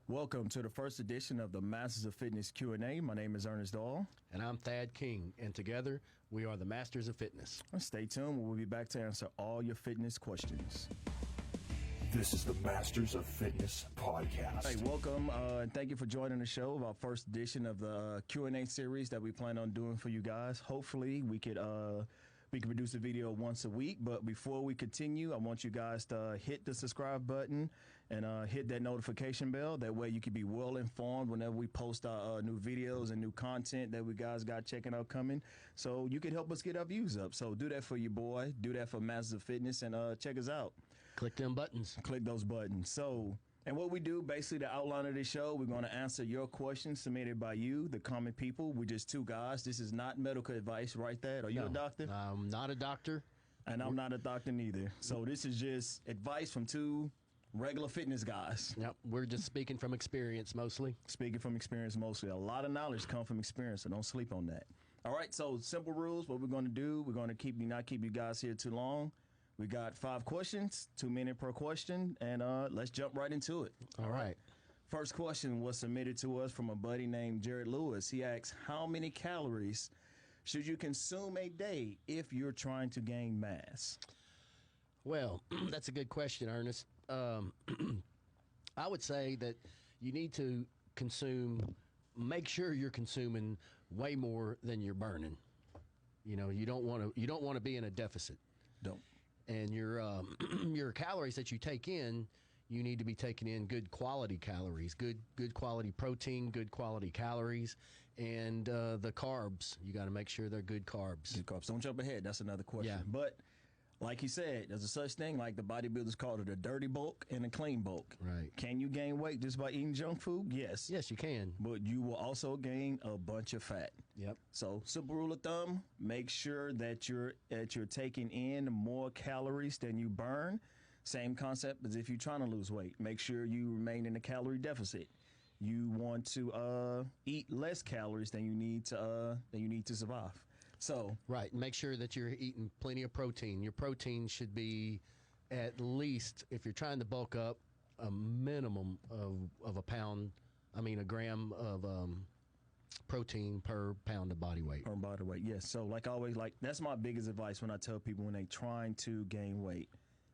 Welcome to the first edition of the Masters of Fitness Q&A. My name is Ernest Dahl. And I'm Thad King, and together we are the Masters of Fitness. Stay tuned. We'll be back to answer all your fitness questions. This is the Masters of Fitness podcast. Hey, welcome, and thank you for joining the show of our first edition of the Q&A series that we plan on doing for you guys. Hopefully, we could produce a video once a week. But before we continue, I want you guys to hit the subscribe button and hit that notification bell. That way you can be well informed whenever we post our new videos and new content that we guys got checking out coming. So you can help us get our views up. So do that for your boy. Do that for Masters of Fitness and check us out. Click them buttons. Click those buttons. And what we do, basically the outline of this show, we're going to answer your questions submitted by you, the common people. We're just two guys. This is not medical advice, right, Thad? Are you a doctor? I'm not a doctor. And I'm not a doctor neither. So this is just advice from two regular fitness guys. Yep, we're just speaking from experience mostly. Speaking from experience mostly. A lot of knowledge comes from experience, so don't sleep on that. All right, so simple rules. What we're going to do, we're going to not keep you guys here too long. We got 5 questions, 2 minutes per question, and let's jump right into it. All right. First question was submitted to us from a buddy named Jared Lewis. He asks, how many calories should you consume a day if you're trying to gain mass? Well, that's a good question, Ernest. I would say that you need to make sure you're consuming way more than you're burning. You know, you don't want to be in a deficit. Don't. And your calories that you take in, you need to be taking in good quality calories, good quality protein, good quality calories, and the carbs. You got to make sure they're good carbs. Good carbs. Don't jump ahead. That's another question. Yeah. But like he said, there's a such thing like the bodybuilders call it a dirty bulk and a clean bulk. Right. Can you gain weight just by eating junk food? Yes. Yes, you can. But you will also gain a bunch of fat. Yep. So simple rule of thumb, make sure that you're taking in more calories than you burn. Same concept as if you're trying to lose weight. Make sure you remain in a calorie deficit. You want to eat less calories than you need to survive. So right, make sure that you're eating plenty of protein. Your protein should be at least, if you're trying to bulk up, a minimum of a gram of protein per pound of body weight. Per body weight, yes. So like always, that's my biggest advice when I tell people when they're trying to gain weight.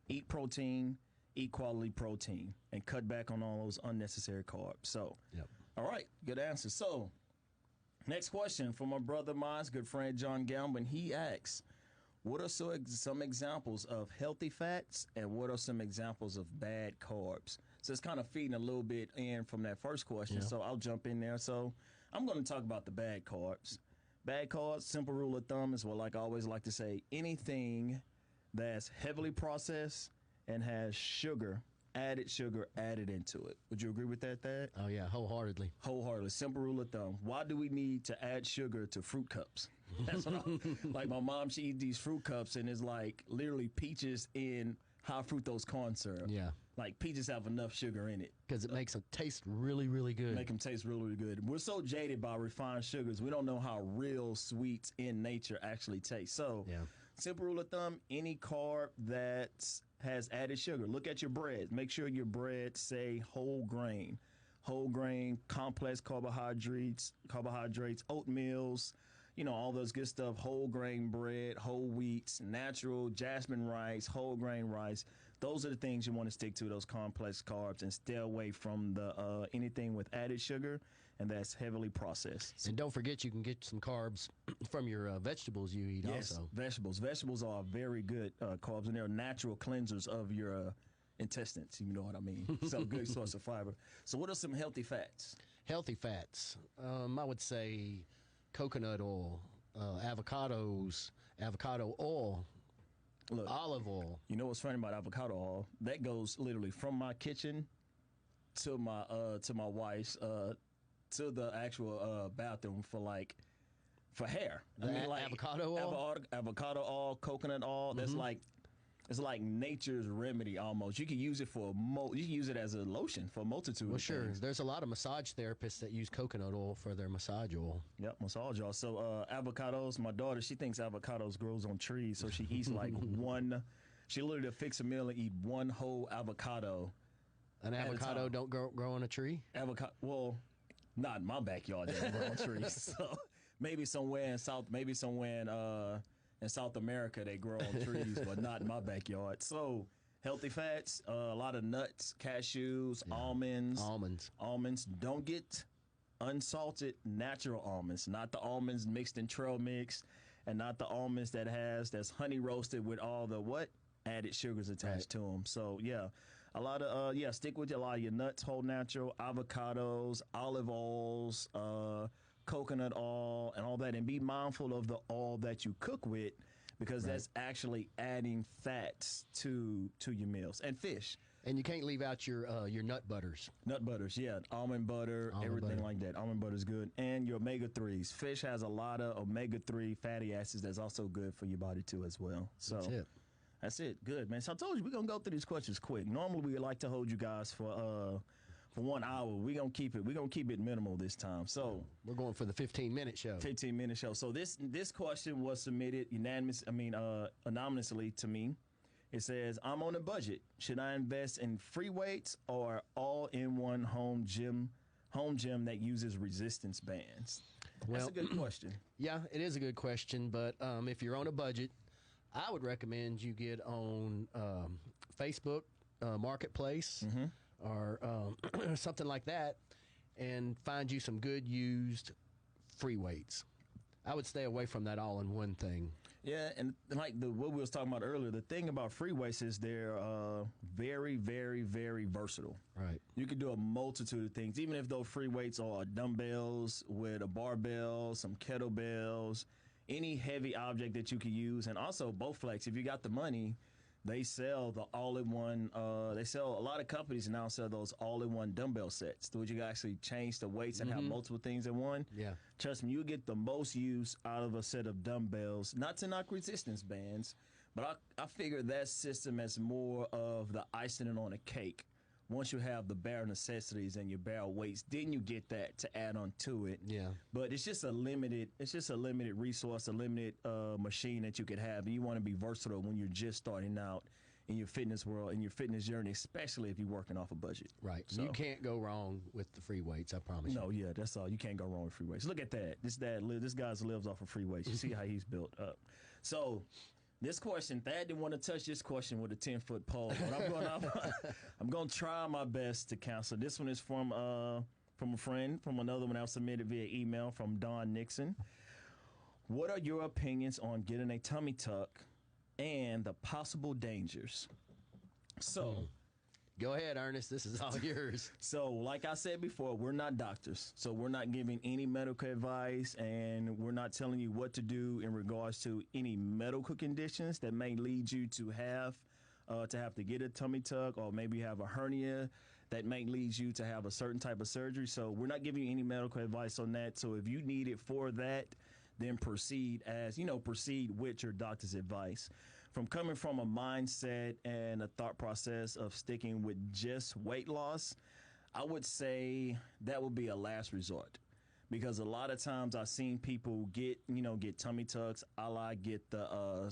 Eat protein, eat quality protein, and cut back on all those unnecessary carbs. So, yep. All right, good answer. So, next question from my brother of mine, good friend John Galvin. He asks, what are some examples of healthy fats and what are some examples of bad carbs? So it's kind of feeding a little bit in from that first question. Yeah. So I'll jump in there. So I'm going to talk about the bad carbs. Bad carbs, simple rule of thumb is what I always like to say, anything that's heavily processed and has added sugar added into it. Would you agree with that, Thad? Oh, yeah, wholeheartedly. Wholeheartedly. Simple rule of thumb. Why do we need to add sugar to fruit cups? That's what like my mom, she eats these fruit cups and it's like literally peaches in high fructose corn syrup. Yeah. Like peaches have enough sugar in it. Because it makes them taste really, really good. Make them taste really, really good. We're so jaded by refined sugars, we don't know how real sweets in nature actually taste. So, yeah. Simple rule of thumb, any carb that has added sugar. Look at your bread. Make sure your bread say whole grain, complex carbohydrates, oatmeals, all those good stuff, whole grain bread, whole wheats, natural, jasmine rice, whole grain rice. Those are the things you want to stick to, those complex carbs, and stay away from the anything with added sugar and that's heavily processed. And don't forget, you can get some carbs from your vegetables you eat also. Vegetables. Vegetables are very good carbs, and they're natural cleansers of your intestines, you know what I mean? So good source of fiber. So what are some healthy fats? Healthy fats. I would say coconut oil, avocados, avocado oil, Look, olive oil. You know what's funny about avocado oil? That goes literally from my kitchen to my wife's to the actual bathroom for hair. Avocado oil, avocado oil, coconut oil. That's it's like nature's remedy almost. You can use it you can use it as a lotion for a multitude. Well, of sure. things. There's a lot of massage therapists that use coconut oil for their massage oil. Yep, massage oil. So avocados. My daughter, she thinks avocados grows on trees, so she eats like one. She literally fix a meal and eat one whole avocado An at a avocado time. don't grow on a tree? Avocado. Well, not in my backyard. They don't grow on trees. So maybe somewhere in South America they grow on trees, but not in my backyard. So healthy fats, a lot of nuts, cashews, almonds. Almonds. Don't get unsalted natural almonds, not the almonds mixed in trail mix, and not the almonds that's honey roasted with all the added sugars attached to them. So yeah, a lot of stick with a lot of your nuts, whole natural, avocados, olive oils, coconut oil, and all that, and be mindful of the oil that you cook with, because that's actually adding fats to your meals. And fish. And you can't leave out your nut butters. Nut butters, yeah. Almond butter, everything like that. Almond butter is good. And your omega-3s. Fish has a lot of omega-3 fatty acids that's also good for your body, too, as well. So that's it. Good, man. So I told you we're going to go through these questions quick. Normally, we like to hold you guys for 1 hour. We're going to keep it minimal this time. So we're going for the 15-minute show. 15-minute show. So this question was submitted anonymously to me. It says, I'm on a budget. Should I invest in free weights or all-in-one home gym that uses resistance bands? That's a good question. Yeah, it is a good question. But if you're on a budget, I would recommend you get on Facebook Marketplace or something like that and find you some good used free weights. I would stay away from that all-in-one thing. Yeah, and like what we was talking about earlier, the thing about free weights is they're very, very, very versatile. Right. You can do a multitude of things, even if those free weights are dumbbells with a barbell, some kettlebells, any heavy object that you can use. And also Bowflex, if you got the money, they sell the all-in-one. A lot of companies now sell those all-in-one dumbbell sets, which you can actually change the weights and have multiple things in one. Yeah. Trust me, you get the most use out of a set of dumbbells. Not to knock resistance bands, but I figure that system as more of the icing on a cake. Once you have the bare necessities and your bare weights, then you get that to add on to it. Yeah. But it's just a limited resource, a limited machine that you could have. And you want to be versatile when you're just starting out in your fitness world, in your fitness journey, especially if you're working off a budget. Right. So you can't go wrong with the free weights, I promise you. No, yeah, that's all. You can't go wrong with free weights. Look at that. This guy lives off of free weights. You see how he's built up. So this question, Thad didn't want to touch this question with a 10-foot pole, but I'm going to try my best to answer. This one is from a friend, from another one I submitted via email from Don Nixon. What are your opinions on getting a tummy tuck and the possible dangers? So, go ahead, Ernest. This is all yours. So, like I said before, we're not doctors. So, we're not giving any medical advice, and we're not telling you what to do in regards to any medical conditions that may lead you to have to get a tummy tuck, or maybe have a hernia that may lead you to have a certain type of surgery. So, we're not giving you any medical advice on that. So, if you need it for that, then proceed with your doctor's advice. Coming from a mindset and a thought process of sticking with just weight loss, I would say that would be a last resort, because a lot of times I've seen people get tummy tucks, get the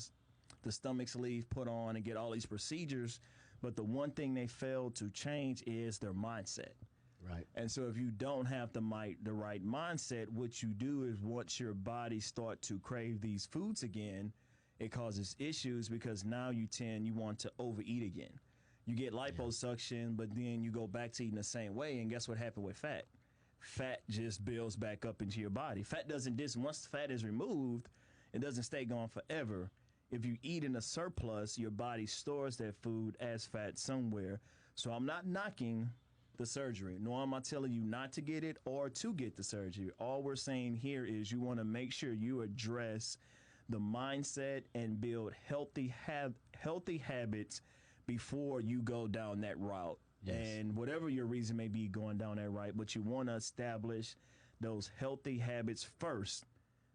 stomach sleeve put on and get all these procedures, but the one thing they fail to change is their mindset. Right. And so if you don't have the right mindset, what you do is once your body start to crave these foods again, it causes issues, because now you want to overeat again. You get liposuction, but then you go back to eating the same way, and guess what happened with fat? Fat just builds back up into your body. Once fat is removed, it doesn't stay gone forever. If you eat in a surplus, your body stores that food as fat somewhere. So I'm not knocking the surgery, nor am I telling you not to get it or to get the surgery. All we're saying here is you want to make sure you address the mindset and build healthy habits before you go down that route. Yes. And whatever your reason may be going down that route, but you want to establish those healthy habits first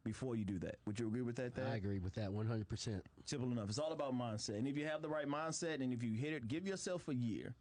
before you do that. Would you agree with that, Thad? I agree with that 100%. Simple enough. It's all about mindset. And if you have the right mindset and if you hit it, give yourself a year.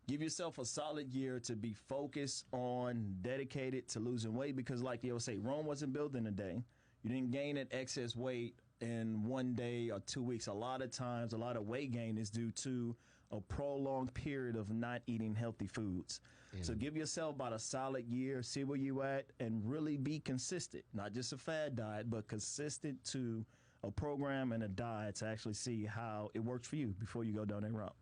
Give yourself a solid year to be focused on, dedicated to losing weight, because like they will say, Rome wasn't built in a day. You didn't gain that excess weight in 1 day or 2 weeks. A lot of times, a lot of weight gain is due to a prolonged period of not eating healthy foods. So give yourself about a solid year, see where you at, and really be consistent. Not just a fad diet, but consistent to a program and a diet to actually see how it works for you before you go down that route.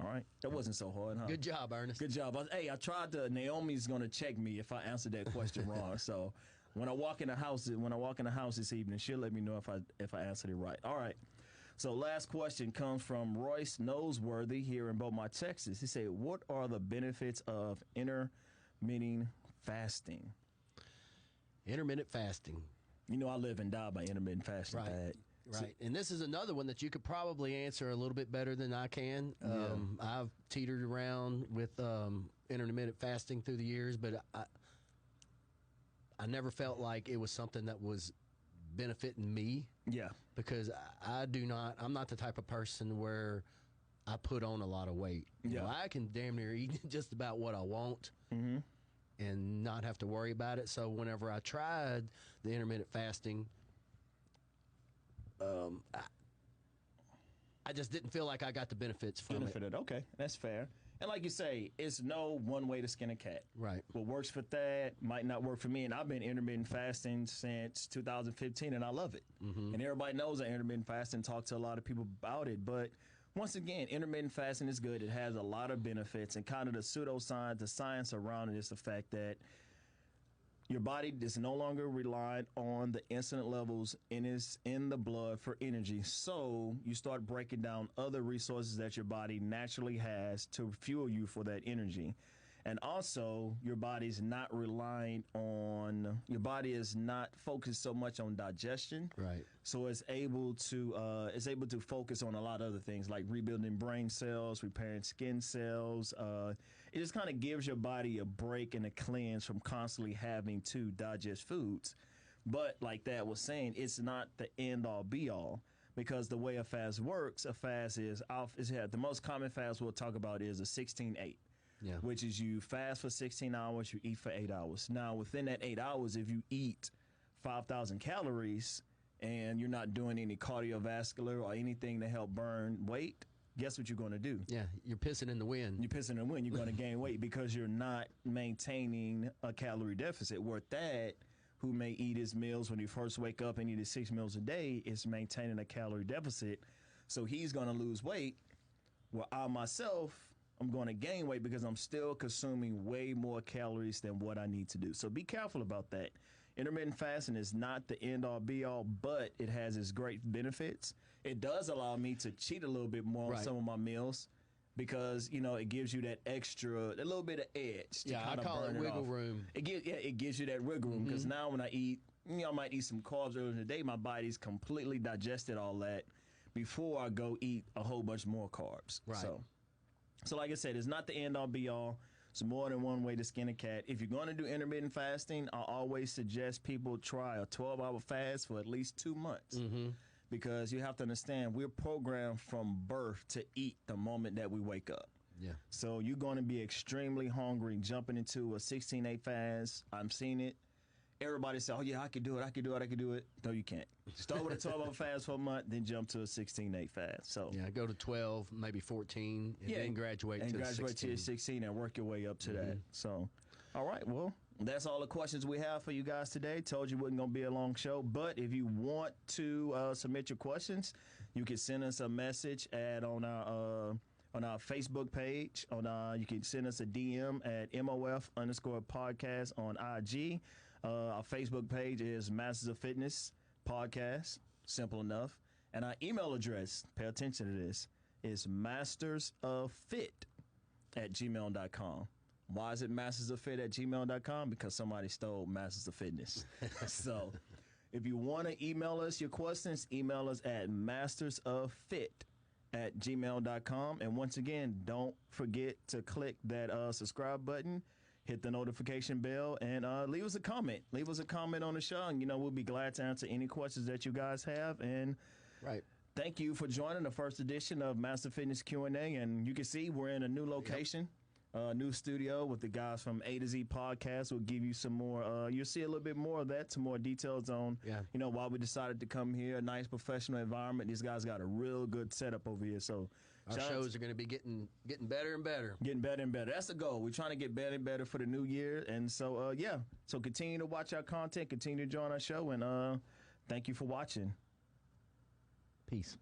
All right, that wasn't so hard, huh? Good job, Ernest. Good job. Hey, I tried to. Naomi's gonna check me if I answered that question wrong. So when I walk in the house, this evening, she'll let me know if I answered it right. All right. So last question comes from Royce Noseworthy here in Beaumont, Texas. He said, "What are the benefits of intermittent fasting?" Intermittent fasting. You know, I live and die by intermittent fasting. Right. Dad. Right. And this is another one that you could probably answer a little bit better than I can. I've teetered around with intermittent fasting through the years, but I never felt like it was something that was benefiting me. Yeah. Because I'm not the type of person where I put on a lot of weight. You know, I can damn near eat just about what I want and not have to worry about it. So whenever I tried the intermittent fasting, I just didn't feel like I got the benefits from it. Okay, that's fair. And like you say, it's no one way to skin a cat. Right. What works for Thad might not work for me. And I've been intermittent fasting since 2015, and I love it. And everybody knows that intermittent fasting, talk to a lot of people about it. But once again, intermittent fasting is good. It has a lot of benefits. And kind of the pseudoscience, the science around it is the fact that your body is no longer reliant on the insulin levels in the blood for energy. So you start breaking down other resources that your body naturally has to fuel you for that energy. And also, your body is not focused so much on digestion. Right. So it's able to focus on a lot of other things like rebuilding brain cells, repairing skin cells. It just kind of gives your body a break and a cleanse from constantly having to digest foods. But like Thad was saying, it's not the end all be all. Because the way a fast works, a fast is the most common fast we'll talk about is a 16-8. Yeah. Which is you fast for 16 hours, you eat for 8 hours. Now, within that 8 hours, if you eat 5,000 calories and you're not doing any cardiovascular or anything to help burn weight, guess what you're going to do? Yeah, you're pissing in the wind. You're pissing in the wind. You're going to gain weight because you're not maintaining a calorie deficit. Where Thad, who may eat his meals when he first wake up and eat his 6 meals a day, is maintaining a calorie deficit. So he's going to lose weight. Well, I myself, I'm going to gain weight because I'm still consuming way more calories than what I need to do. So be careful about that. Intermittent fasting is not the end all be all, but it has its great benefits. It does allow me to cheat a little bit more on some of my meals because, you know, it gives you that little bit of edge. To I call it wiggle room. It gives you that wiggle room because now when I eat, I might eat some carbs earlier in the day. My body's completely digested all that before I go eat a whole bunch more carbs. Right. So like I said, it's not the end all be all. It's more than one way to skin a cat. If you're going to do intermittent fasting, I always suggest people try a 12-hour fast for at least 2 months. Because you have to understand, we're programmed from birth to eat the moment that we wake up. Yeah. So you're going to be extremely hungry jumping into a 16-8 fast. I've seen it. Everybody say, oh, yeah, I can do it. No, you can't. Start with a 12-hour fast for a month, then jump to a 16-8 fast. So yeah, go to 12, maybe 14, and then graduate to 16 and work your way up to that. So, all right, well, that's all the questions we have for you guys today. Told you it wasn't going to be a long show, but if you want to submit your questions, you can send us a message on our Facebook page. You can send us a DM at MOF_podcast on IG. Our Facebook page is Masters of Fitness Podcast. Simple enough. And our email address, pay attention to this, is mastersoffit@gmail.com. Why is it mastersoffit@gmail.com? Because somebody stole Masters of Fitness. So if you want to email us your questions, email us at mastersoffit@gmail.com. And once again, don't forget to click that subscribe button. Hit the notification bell and leave us a comment. Leave us a comment on the show, and we'll be glad to answer any questions that you guys have. And thank you for joining the first edition of Master Fitness Q&A. And you can see we're in a new location, new studio with the guys from A to Z Podcast. We'll give you some more. You'll see a little bit more of that, some more details on why we decided to come here. A nice professional environment. These guys got a real good setup over here. So Our shows are going to be getting better and better. Getting better and better. That's the goal. We're trying to get better and better for the new year. And so, so continue to watch our content, continue to join our show, and thank you for watching. Peace.